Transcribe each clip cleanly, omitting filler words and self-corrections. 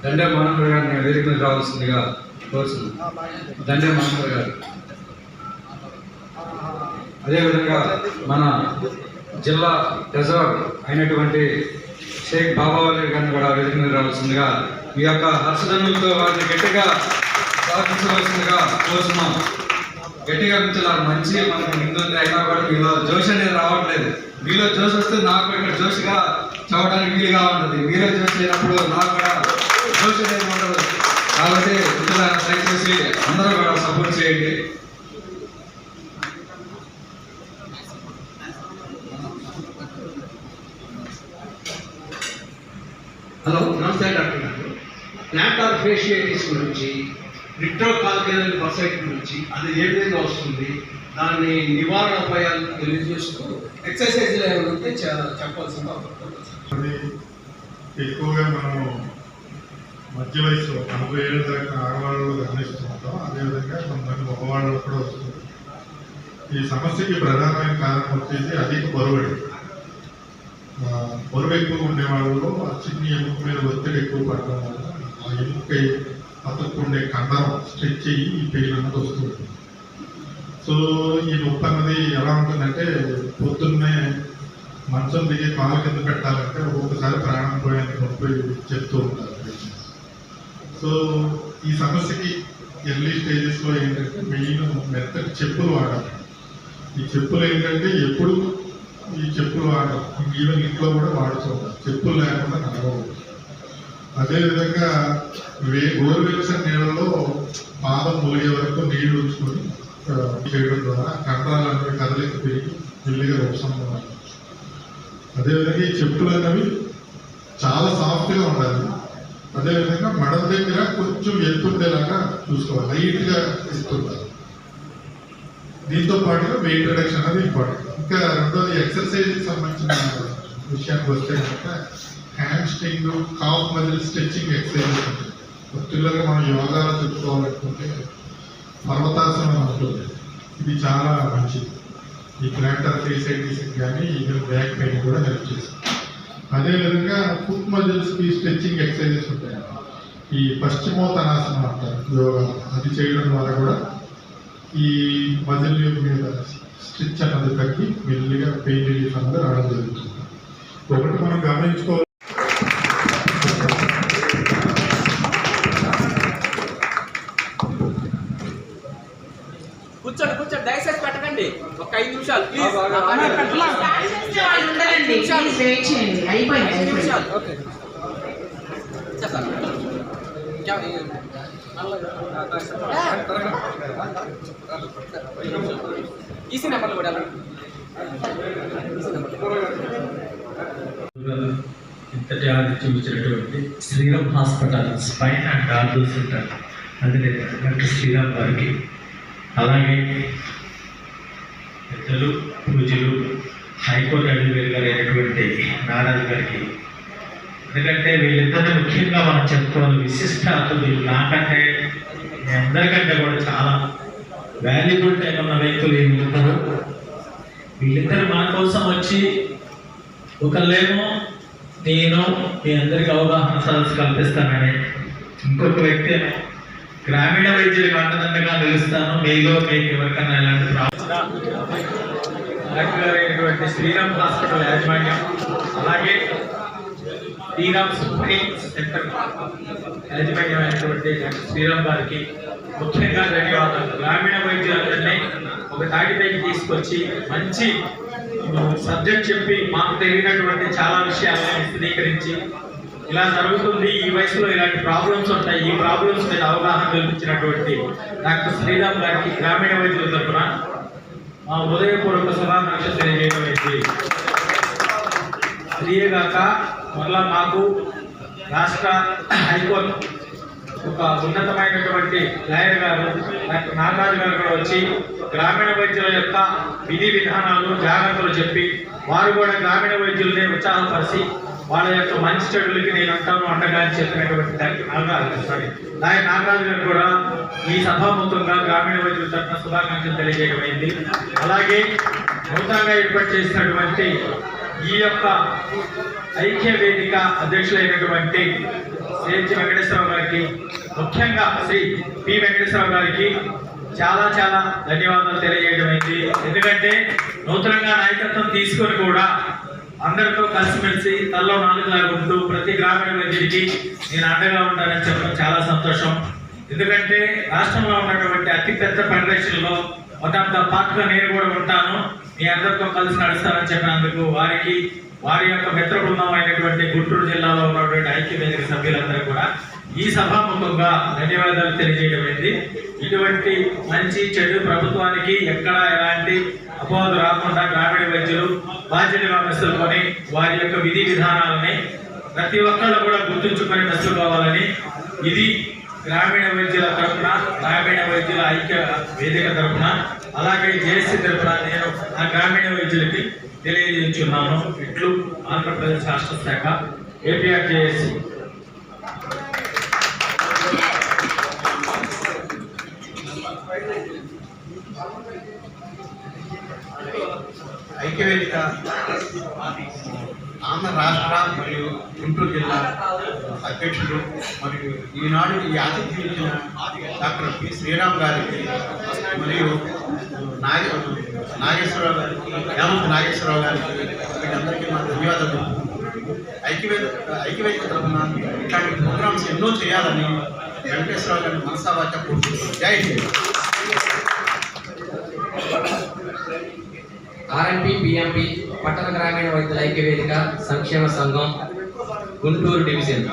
దండే మనోహర్ గారిని వేదిక మీద రావాల్సిందిగా కోరుతున్నాను. దండే మనోహర్ గారు. అదేవిధంగా మన జిల్లా ట్రెజరర్ అయినటువంటి షేక్ బాబావలి గారిని కూడా వేదిక మీద రావాల్సిందిగా మీ యొక్క హర్షధనులతో వారిని గట్టిగా స్వాగతించవలసిందిగా కోరుతున్నాం. గట్టిగా మించాలి. మంచి మనకు ముందుంది అయినా కూడా మీలో జోష్ అనేది రావట్లేదు. మీలో జోష్ వస్తే నాకు ఇక్కడ జోష్గా చదవడానికి వీలుగా ఉంటుంది. మీలో జోష్ లేనప్పుడు నాకు కూడా జోష్ అనేది ఉండదు. కాబట్టి మిత్రులారా దయచేసి అందరూ కూడా సపోర్ట్ చేయండి. హలో, నమస్తే డాక్టర్ గారు. ప్లాంటార్ ఫేషియైటిస్ గురించి, రిట్రోకాల్కేనల్ బర్సైటిస్ గురించి అది ఏ విధంగా వస్తుంది, దాని నివారణ ఉపాయాలు తెలియజేస్తూ ఎక్సర్సైజ్లు ఏమైనా ఉంటే చెప్పాల్సింది. అది ఎక్కువగా మనము మధ్య వయసు 40 ఏళ్ళ దాకా ఆడవాళ్ళలో గమనిస్తూ ఉంటాం. అదేవిధంగా కొంతమంది మగవాళ్ళలో కూడా వస్తుంది. ఈ సమస్యకి ప్రధానమైన కారణం వచ్చేసి అధిక బరువు. బరువు ఎక్కువ ఉండే వాళ్ళలో ఆ చిన్న ఎముక మీద ఒత్తిడి ఎక్కువ పడడం వల్ల ఆ ఎముక అతుక్కుండే కండరం స్ట్రెచ్ అయ్యి ఈ పెయిన్ అన్నది వస్తుంది. సో ఈ నొప్పి అన్నది ఎలా ఉంటుందంటే పొద్దున్నే మంచం దిగి కాలు కింద పెట్టాలంటే ఒక్కొక్కసారి ప్రాణం పోయేంత నొప్పి చెప్తూ ఉంటారు. సో ఈ సమస్యకి ఎర్లీ స్టేజెస్లో ఏంటంటే మెయిన్ మెత్తటి చెప్పులు వాడాలి. ఈ చెప్పులు ఏంటంటే ఎప్పుడు ఈ చెప్పులు వాడాలి. ఈవెన్ ఇంట్లో కూడా వాడుతూ ఉంటారు. చెప్పులు లేకుండా నడవకూడదు. అదేవిధంగా గోరువెచ్చని నీళ్ళలో పాదం మూగే వరకు నీళ్లు ఉంచుకొని చేయడం ద్వారా కండరాలు అనేవి కదలిక పెరిగి మెల్లిగా ఉపశమనం. అదేవిధంగా ఈ చెప్పులు అనేవి చాలా సాఫ్ట్గా ఉండాలి. అదేవిధంగా మడల దగ్గర కొంచెం ఎత్తుండేలాగా చూసుకోవాలి. లైట్గా ఎత్తుండాలి. దీంతో పాటుగా వెయిట్ రిడక్షన్ అనేది ఇంపార్టెంట్. ఇంకా రెండోది ఎక్సర్సైజ్కి సంబంధించిన విషయానికి వస్తే కనుక hamstring, calf muscle stretching exercises ఉంటాయి. పర్టికులర్గా మనం యోగాలో చెప్పుకోవాలనుకుంటే పర్వతాసనం ఉంటుంది. ఇది చాలా మంచిది. ఈ ప్లాంటార్ ఫేషియైటిస్ కానీ ఈవెన్ బ్యాక్ పెయిన్ కూడా హెల్ప్ చేస్తుంది. అదేవిధంగా ఫుట్ మజిల్స్కి స్ట్రెచ్చింగ్ ఎక్సర్సైజెస్ ఉంటాయి. ఈ పశ్చిమోత్తనాసనం అంటారు యోగా. అది చేయడం ద్వారా కూడా ఈ మజిల్ మీద స్ట్రెచ్ అన్నది తగ్గి మెల్లిగా పెయిన్ రిలీఫ్ అన్నది రావడం జరుగుతుంది. ఒకటి మనం గమనించుకోవాలి. కూర్చోండి దయచేసి పెట్టకండి. ఒక 5 నిమిషాలు ప్లీజ్. ఈసీ నెంబర్లు కూడా ఇంతటి ఆదిత్యం ఇచ్చినటువంటి Sriram hospital spine and ortho centre అధినేత డాక్టర్ శ్రీరామ్ గారికి, అలాగే పెద్దలు పూజలు హైకోర్టు అడ్వకేట్ గారు అయినటువంటి నారాజు గారికి. ఎందుకంటే వీళ్ళిద్దరిని ముఖ్యంగా మనం చెప్పుకోవాలి. విశిష్ట అతిథులు. నాకంటే మీ అందరికంటే కూడా చాలా వాల్యుబుల్ టైం ఉన్న వ్యక్తులు వీళ్ళిద్దరు మన కోసం వచ్చి, ఒకళ్ళేమో నేను మీ అందరికీ అవగాహన సదస్సు కల్పిస్తానని, ఇంకొక వ్యక్తి ఏమో గ్రామీణ వైద్యులకు అండదండగా నిలుస్తాను, మీలో మీకు ఎవరికన్నా ఇలాంటి అయినటువంటి శ్రీరామ్ హాస్పిటల్ యాజమాన్యం, అలాగే శ్రీరామ్ స్పైన్ సెంటర్ యాజమాన్యం అయినటువంటి శ్రీరామ్ గారికి ముఖ్యంగా ధన్యవాదాలు. గ్రామీణ వైద్యులందరినీ ఒక తాటిపైకి తీసుకొచ్చి మంచి సబ్జెక్ట్ చెప్పి మాకు తెలియనటువంటి చాలా విషయాలను విశదీకరించి ఇలా జరుగుతుంది, ఈ వయసులో ఇలాంటి ప్రాబ్లమ్స్ ఉంటాయి, ఈ ప్రాబ్లమ్స్ మీద అవగాహన కల్పించినటువంటి డాక్టర్ శ్రీరామ్ గారికి గ్రామీణ వైద్యుల తరఫున మా హృదయపూర్వక శుభాకాంక్షలు తెలియజేయడం అయింది. అదేగాక మళ్ళా మాకు రాష్ట్ర హైకోర్టు ఒక ఉన్నతమైనటువంటి లాయర్ గారు డాక్టర్ నాగరాజు గారు కూడా వచ్చి గ్రామీణ వైద్యుల యొక్క విధి విధానాలు జాగ్రత్తలు చెప్పి, వారు కూడా గ్రామీణ వైద్యుల్ని ఉత్సాహపరిచి వాళ్ళ యొక్క మంచి చెడులకి నేను అంటాను అండగా అని చెప్పినటువంటి లాయర్ నాగరాజు గారు కూడా ఈ సభాముఖంగా గ్రామీణ వైద్యుల తరఫున శుభాకాంక్షలు తెలియజేయడం అయింది. అలాగే నూతనంగా ఏర్పాటు చేసినటువంటి ఈ యొక్క ఐక్య వేదిక అధ్యక్షులైనటువంటి సిహెచ్ వెంకటేశ్వరరావు గారికి, ముఖ్యంగా శ్రీ పి వెంకటేశ్వరరావు గారికి చాలా చాలా ధన్యవాదాలు తెలియజేయడం అయింది. ఎందుకంటే నూతనంగా నాయకత్వం తీసుకొని కూడా అందరితో కలిసిమెలిసి తల్లో నాలుగులాగా ఉంటూ ప్రతి గ్రామీణ వైద్యుడికి నేను అండగా ఉంటానని చెప్పడం చాలా సంతోషం. ఎందుకంటే రాష్ట్రంలో ఉన్నటువంటి అతిపెద్ద ఫెడరేషన్లో మొత్తం పార్ట్గా నేను కూడా ఉంటాను, మీ అందరితో కలిసి నడుస్తానని చెప్పినందుకు వారికి, వారి యొక్క మిత్ర బృందం అయినటువంటి గుంటూరు జిల్లాలో ఉన్నటువంటి ఐక్యవేదిక సభ్యులందరూ కూడా ఈ సభాముఖంగా ధన్యవాదాలు తెలియజేయడమైంది. ఇటువంటి మంచి చెడు ప్రభుత్వానికి ఎక్కడా ఎలాంటి అపోహలు రాకుండా గ్రామీణ వైద్యులు బాధ్యతగా మెసులుకొని వారి యొక్క విధి విధానాలని ప్రతి ఒక్కళ్ళు కూడా గుర్తుంచుకొని మెసులుకోవాలని ఇది గ్రామీణ వైద్యుల తరఫున, గ్రామీణ వైద్యుల ఐక్య వేదిక తరఫున, అలాగే జేఏసీ తరఫున నేను ఆ గ్రామీణ వైద్యులకి తెలియజేస్తున్నాను. ఇట్లు ఆంధ్రప్రదేశ్ రాష్ట్ర శాఖ ఏపీఆర్ జేఏసీ. ఐక్యవేదిక ఆంధ్ర రాష్ట్ర మరియు గుంటూరు జిల్లా అధ్యక్షుడు మరియు ఈనాడు ఈ ఆతిథ్యం ఇచ్చిన డాక్టర్ పి శ్రీరామ్ గారికి మరియు నాగేశ్వరరావు గారికి, యామంత్ నాగేశ్వరరావు గారికి వీళ్ళందరికీ మా ధన్యవాదాలు. ఐక్యవేదిక తరఫున ఇట్లాంటి ప్రోగ్రామ్స్ ఎన్నో చేయాలని వెంకటేశ్వరరావు గారిని మనసావాచ కోరుతున్నాను. జై హింద్. ఆర్ఎంపీ పిఎంపి పట్టణ గ్రామీణ వైద్యుల ఐక్యవేదిక సంక్షేమ సంఘం గుంటూరు డివిజన్.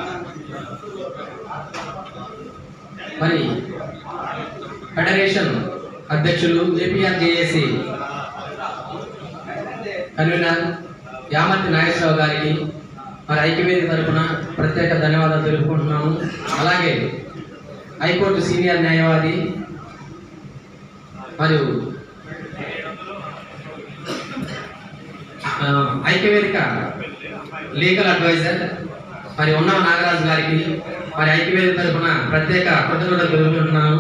మరి ఫెడరేషన్ అధ్యక్షులు ఏపీఆర్ జేఏసీ కన్వీనర్ యామంతి నాగేశ్వరరావు గారికి మరి ఐక్యవేదిక తరఫున ప్రత్యేక ధన్యవాదాలు తెలుపుకుంటున్నాము. అలాగే హైకోర్టు సీనియర్ న్యాయవాది మరియు ఐక్యవేదిక లీగల్ అడ్వైజర్ మరి ఉన్నవ నాగరాజు గారికి మరి ఐక్యవేదిక తరఫున ప్రత్యేక కృతజ్ఞతలు తెలుపుకుంటున్నాను.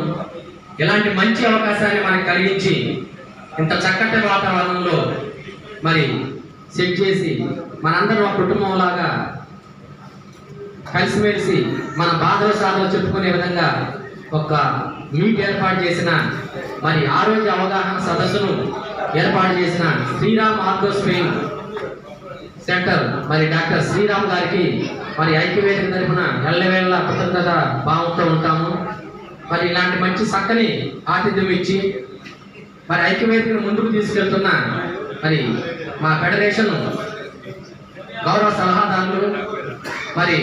ఇలాంటి మంచి అవకాశాన్ని మనకు కలిగించి ఇంత చక్కటి వాతావరణంలో మరి సెట్ చేసి మనందరం ఒక కుటుంబంలాగా కలిసిమెలిసి మన బాధల సాధలు చెప్పుకునే విధంగా ఒక మీట్ ఏర్పాటు చేసిన మరి ఆరోగ్య అవగాహన సదస్సును ఏర్పాటు చేసిన శ్రీరామ్ ఆర్థోస్పెయిన్ సెంటర్ మరి డాక్టర్ శ్రీరామ్ గారికి మరి ఐక్యవేదిక తరఫున ఎల్లవేళ కృతజ్ఞత భావంతో ఉంటాము. మరి ఇలాంటి మంచి చక్కని ఆతిథ్యం ఇచ్చి మరి ఐక్యవేదికను ముందుకు తీసుకెళ్తున్న మరి మా ఫెడరేషన్ గౌరవ సలహాదారులు మరి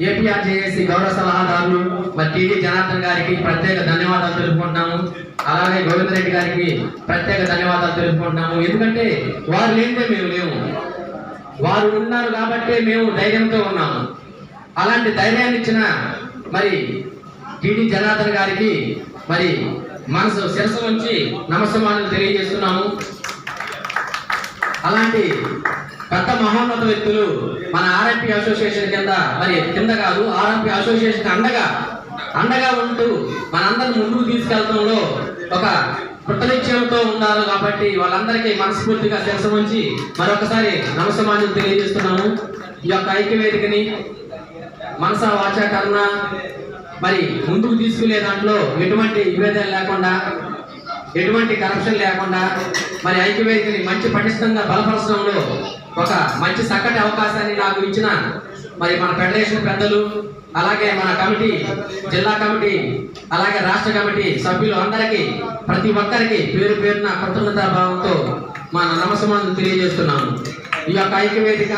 ఏపీఆర్ జేఏసీ గౌరవ సలహాదారులు మరి టీడీ జనార్దన్ గారికి ప్రత్యేక ధన్యవాదాలు తెలుపుకుంటున్నాము. అలాగే గోవిందరెడ్డి గారికి ప్రత్యేక ధన్యవాదాలు తెలుపుకుంటున్నాము. ఎందుకంటే వారు లేనిదే మేము లేము, వారు ఉన్నారు కాబట్టే మేము ధైర్యంతో ఉన్నాము. అలాంటి ధైర్యాన్ని ఇచ్చిన మరి టీడీ జనార్దన్ గారికి మరి మనసు శిరస్సు ఉంచి నమస్కారాలు తెలియజేస్తున్నాము. అలాంటి పెద్ద మహోన్నత వ్యక్తులు మన ఆర్ఎంపీ అసోసియేషన్ కింద కాదు ఆర్ఎంపీ అసోసియేషన్ అండగా ఉంటూ మనందరిని ముందుకు తీసుకెళ్లడంలో ఒక కృతనిశ్చయంతో ఉన్నారు. కాబట్టి వాళ్ళందరికీ మనస్ఫూర్తిగా శిరస్సు ఉంచి మరొకసారి నమస్కారాలు తెలియజేస్తున్నాము. ఈ యొక్క ఐక్యవేదికని మనసా వాచా కర్ణ మరి ముందుకు తీసుకునే దాంట్లో ఎటువంటి విభేదాలు లేకుండా, ఎటువంటి కరప్షన్ లేకుండా మరి ఐక్యవేదికని మంచి పటిష్టంగా బలపరచడంలో ఒక మంచి చక్కటి అవకాశాన్ని నాకు ఇచ్చిన మరి మన ఫెడరేషన్ పెద్దలు, అలాగే మన కమిటీ, జిల్లా కమిటీ, అలాగే రాష్ట్ర కమిటీ సభ్యులు అందరికీ ప్రతి ఒక్కరికి పేరు పేరున కృతజ్ఞతా భావంతో మన నమస్కారాలు తెలియజేస్తున్నాము. ఈ యొక్క ఐక్యవేదిక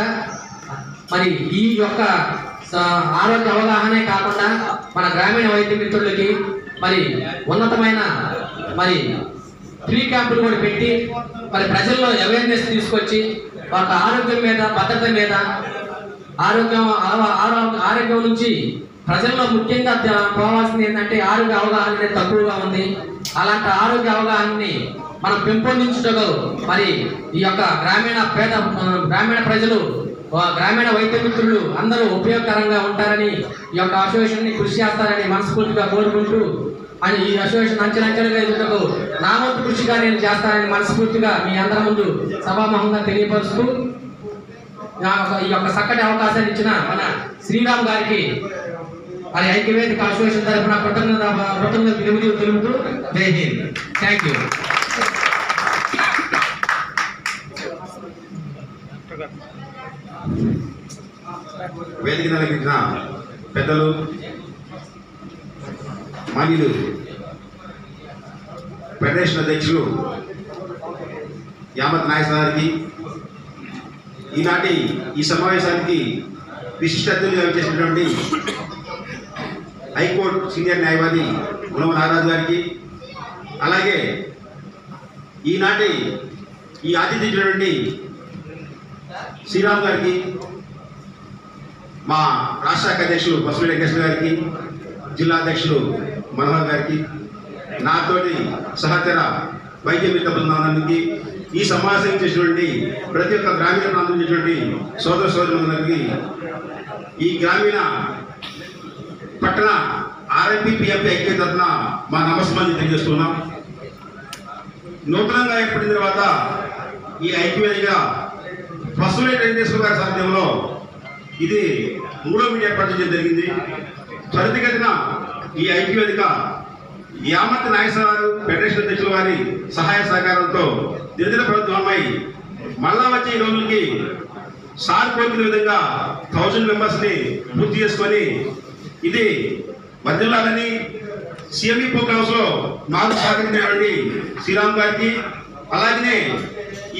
మరి ఈ యొక్క ఆరోగ్య అవగాహనే కాకుండా మన గ్రామీణ వైద్య మిత్రులకి మరి ఉన్నతమైన మరి ఫ్రీ క్యాంపులు కూడా పెట్టి మరి ప్రజల్లో అవేర్నెస్ తీసుకొచ్చి ఒక ఆరోగ్యం మీద, భద్రత మీద, ఆరోగ్యం నుంచి ప్రజల్లో ముఖ్యంగా పోవాల్సింది ఏంటంటే ఆరోగ్య అవగాహన అనేది తక్కువగా ఉంది. అలాంటి ఆరోగ్య అవగాహనని మనం పెంపొందించుటకు మరి ఈ యొక్క గ్రామీణ ప్రజలు, గ్రామీణ వైద్య మిత్రులు అందరూ ఉపయోగకరంగా ఉంటారని ఈ యొక్క అసోసియేషన్ కృషి చేస్తారని మనస్ఫూర్తిగా కోరుకుంటూ అని ఈ అసోసియేషన్ అంచెలంచెలుగా ఎదుటకు నా వంతు కృషిగా నేను చేస్తానని మనస్ఫూర్తిగా మీ అందరి ముందు సభాముఖంగా తెలియపరుస్తూ ఈ యొక్క చక్కటి అవకాశాన్ని ఇచ్చిన మన శ్రీరామ్ గారికి మరి ఐక్యవేదిక అసోసియేషన్ తరఫున కృతజ్ఞతలు తెలుపుతూ జై హింద్. Thank you. వేదిక నలగించిన పెద్దలు, మాన్యులు, ఫెడరేషన్ అధ్యక్షులు యామత్ నాయక్ గారికి, ఈనాటి ఈ సమావేశానికి విశిష్ట అతిథులుగా చేసినటువంటి హైకోర్టు సీనియర్ న్యాయవాది గుణవ నాగరాజు గారికి, అలాగే ఈనాటి ఈ ఆతిథ్యం ఇచ్చినటువంటి శ్రీరామ్ గారికి, మా రాష్ట్ర శాఖ అధ్యక్షులు బస్సు వెంకటేశ్వర గారికి, జిల్లా అధ్యక్షులు మనోహర్ గారికి, నాతోటి సహచర వైద్య మిత్ర బృందానికి, ఈ సమావేశం చేసినటువంటి ప్రతి ఒక్క గ్రామీణ ప్రాంతం చేసినటువంటి సోదర సోదరులందరికీ, ఈ గ్రామీణ పట్టణ ఆర్ఎంపీ పిఎంపీ ఐక్య తరఫున మా నమస్కారాన్ని తెలియజేస్తున్నాం. నూతనంగా ఏర్పడిన తర్వాత ఈ ఐక్యవేదిక బస్సు వెంకటేశ్వర గారి సాధ్యంలో ఇది 3వ మీడియా ఏర్పాటు చేయడం జరిగింది. త్వరితగతిన ఈ ఐక్యవేదిక యామత్ నాయక్ గారు ఫెడరేషన్ అధ్యక్షుల వారి సహాయ సహకారంతో దినదిన ప్రభుత్వమై మళ్ళా వచ్చే ఈ రోజులకి సార్ కోరుకునే విధంగా 1000 మెంబర్స్ని పూర్తి చేసుకొని ఇది వర్ధిల్లాలని సిఎంఈ ప్రోగ్రామ్స్ లో నాకు సహకరించినటువంటి శ్రీరామ్ గారికి, అలాగనే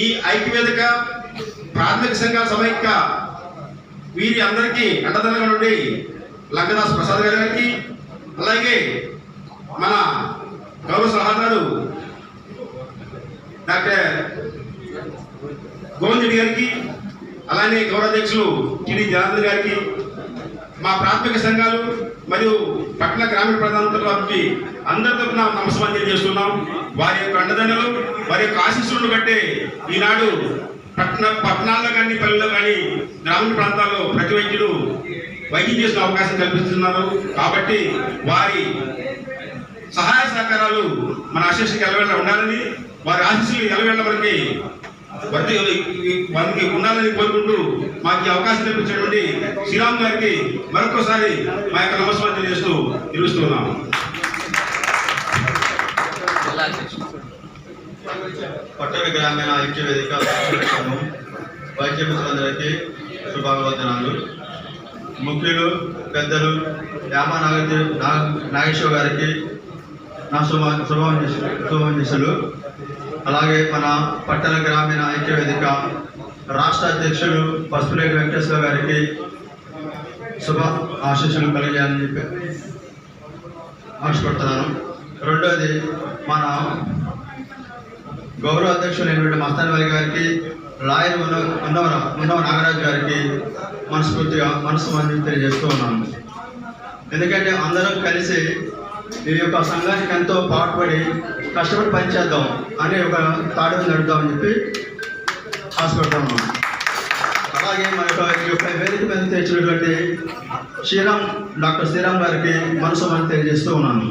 ఈ ఐక్యవేదిక ప్రాథమిక సంఘాల సమైక్య వీరి అందరికీ అండదండగా నుండి లంకదాస్ ప్రసాద్ గారికి, అలాగే మన గౌరవ సలహాదారు డాక్టర్ గోవింద్ రెడ్డి గారికి, అలానే గౌరవ అధ్యక్షులు టిడి జనార్దన్ గారికి, మా ప్రాథమిక సంఘాలు మరియు పట్టణ గ్రామీణ ప్రధానమంత్రి అందరి తరఫున నమస్కారం తెలియజేస్తున్నాం. వారి యొక్క అండదండలు, వారి యొక్క ఆశీస్సులను బట్టే ఈనాడు పట్టణాల్లో కానీ పల్లెల్లో కానీ గ్రామీణ ప్రాంతాల్లో ప్రతి వైద్యులు వైద్యం చేసిన అవకాశం కల్పిస్తున్నారు. కాబట్టి వారి సహాయ సహకారాలు మన అసోసియేషన్కి ఎలవేళ ఉండాలని, వారి ఆశీస్సులు ఎలవేళ వారికి ఉండాలని కోరుకుంటూ మాకు ఈ అవకాశం కల్పించినటువంటి శ్రీరామ్ గారికి మరొకసారి మా యొక్క నమస్కారం తెలియజేస్తూ నిలుస్తున్నాం. పట్టణ గ్రామీణ ఐక్య వేదిక వైద్య మిత్రులందరికీ శుభాభివందనాలు. ముఖ్యులు, పెద్దలు యామా నాగేశ్వర గారికి నా శుభాభివందనలు. అలాగే మన పట్టణ గ్రామీణ ఐక్య వేదిక రాష్ట్ర అధ్యక్షులు పసుపులేటి వెంకటేశ్వర గారికి శుభ ఆశీస్సులు కలిగాయని చెప్పి ఆశపడుతున్నాను. రెండోది మన గౌరవ అధ్యక్షులు అయినటువంటి మస్తాన్ వారి గారికి, లాయర్ ఉన్నవ నాగరాజు గారికి మనస్ఫూర్తిగా మనసు తెలియజేస్తూ ఉన్నాను. ఎందుకంటే అందరం కలిసి ఈ యొక్క సంఘానికి ఎంతో పాటుపడి కష్టపడి పనిచేద్దాం అనే ఒక తాడు నడుద్దామని చెప్పి ఆశపడుతూ ఉన్నాం. అలాగే మన యొక్క వేదిక మీద తెచ్చినటువంటి డాక్టర్ శ్రీరామ్ గారికి మనసు తెలియజేస్తూ ఉన్నాను.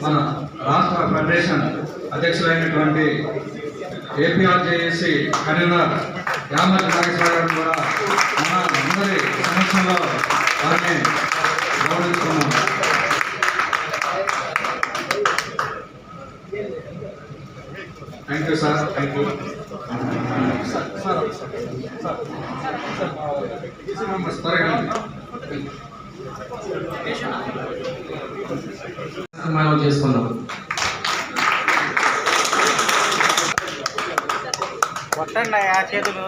మన రాష్ట్ర ఫెడరేషన్ అధ్యక్షులైనటువంటి ఏపీఆర్జేఏసీ కన్వీనర్ యామత్ నాగేశ్వర గారు కూడా మన అందరి సమక్షంలో వారిని గౌరవిస్తున్నాం. Thank you sir. Thank you. మనం చేసుకున్నాం. కొట్టండి ఆ చేతులు.